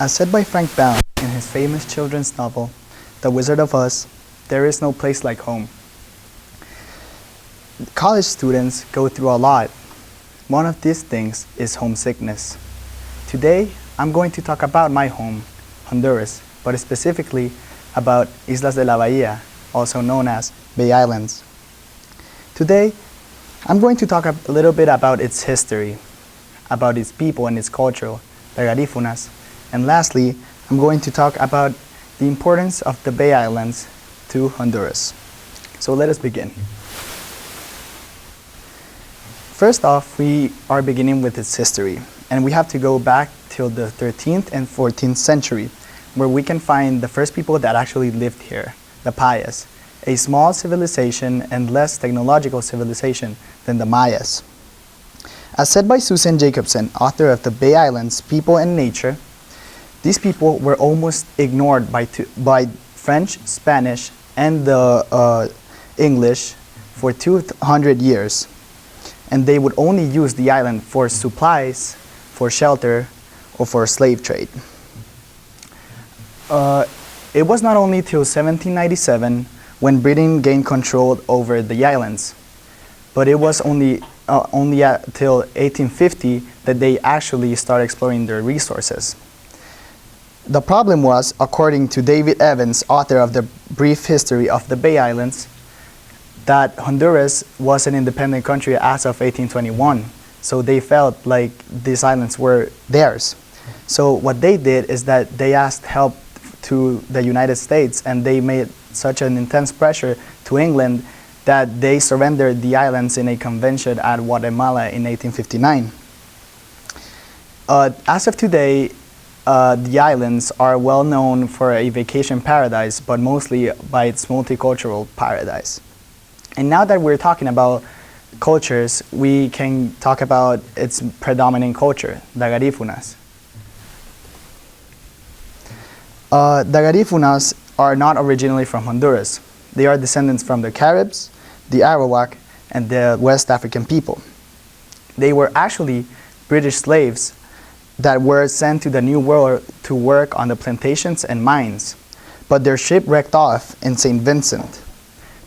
As said by Frank Baum in his famous children's novel, The Wizard of Oz, there is no place like home. College students go through a lot. One of these things is homesickness. Today, I'm going to talk about my home, Honduras, but specifically about Islas de la Bahía, also known as Bay Islands. Today, I'm going to talk a little bit about its history, about its people and its culture, the Garífunas, and lastly, I'm going to talk about the importance of the Bay Islands to Honduras. So let us begin. First off, we are beginning with its history, and we have to go back till the 13th and 14th century, where we can find the first people that actually lived here, the Payas, a small civilization and less technological civilization than the Mayas. As said by Susan Jacobson, author of The Bay Islands, People and Nature, these people were almost ignored by French, Spanish, and the English for 200 years. And they would only use the island for supplies, for shelter, or for slave trade. It was not only till 1797 when Britain gained control over the islands, but it was only till 1850 that they actually started exploring their resources. The problem was, according to David Evans, author of The Brief History of the Bay Islands, that Honduras was an independent country as of 1821. So they felt like these islands were theirs. So what they did is that they asked help to the United States, and they made such an intense pressure to England that they surrendered the islands in a convention at Guatemala in 1859. As of today, the islands are well known for a vacation paradise, but mostly by its multicultural paradise. And now that we're talking about cultures, we can talk about its predominant culture, the Garífunas. The Garífunas are not originally from Honduras. They are descendants from the Caribs, the Arawak, and the West African people. They were actually British slaves that were sent to the New World to work on the plantations and mines, but their ship wrecked off in St. Vincent.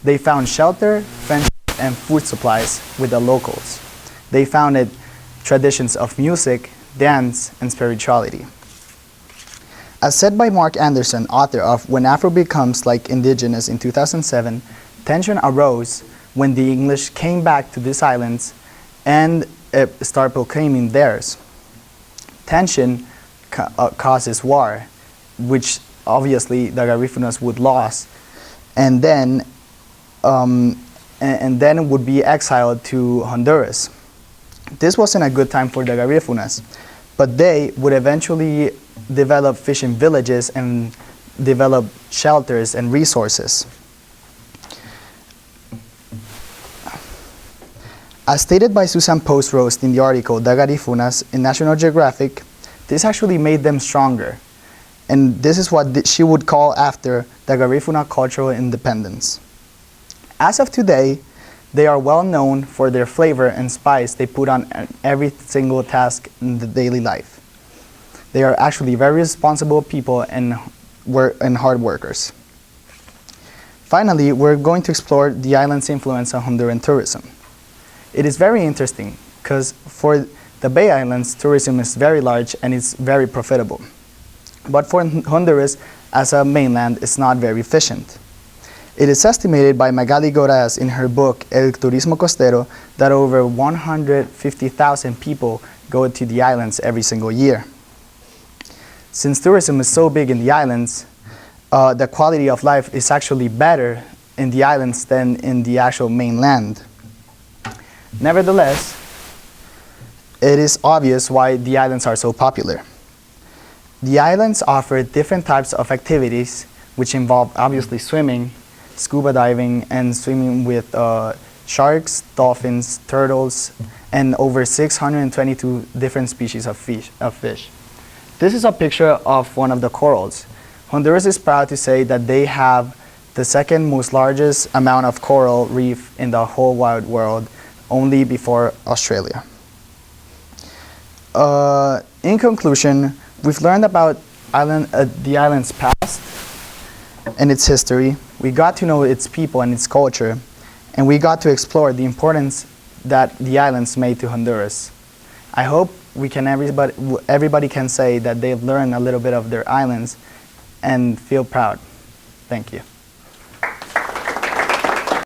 They found shelter, friendship, and food supplies with the locals. They founded traditions of music, dance, and spirituality. As said by Mark Anderson, author of When Afro Becomes Like Indigenous in 2007, tension arose when the English came back to these islands and started proclaiming theirs. Tension causes war, which obviously the Garífunas would lose, and then would be exiled to Honduras. This wasn't a good time for the Garífunas, but they would eventually develop fishing villages and develop shelters and resources. As stated by Susan Post-Roast in the article The Garífunas in National Geographic, this actually made them stronger. And this is what she would call after the Garífuna cultural independence. As of today, they are well known for their flavor and spice they put on every single task in the daily life. They are actually very responsible people and hard workers. Finally, we're going to explore the island's influence on Honduran tourism. It is very interesting because for the Bay Islands, tourism is very large and it's very profitable. But for Honduras, as a mainland, it's not very efficient. It is estimated by Magali Goraz in her book El Turismo Costero that over 150,000 people go to the islands every single year. Since tourism is so big in the islands, the quality of life is actually better in the islands than in the actual mainland. Nevertheless, it is obvious why the islands are so popular. The islands offer different types of activities which involve obviously swimming, scuba diving, and swimming with sharks, dolphins, turtles, and over 622 different species of fish. This is a picture of one of the corals. Honduras is proud to say that they have the second most largest amount of coral reef in the whole wide world, only before Australia. In conclusion, we've learned about the island's past and its history. We got to know its people and its culture, and we got to explore the importance that the islands made to Honduras. I hope everybody can say that they've learned a little bit of their islands and feel proud. Thank you.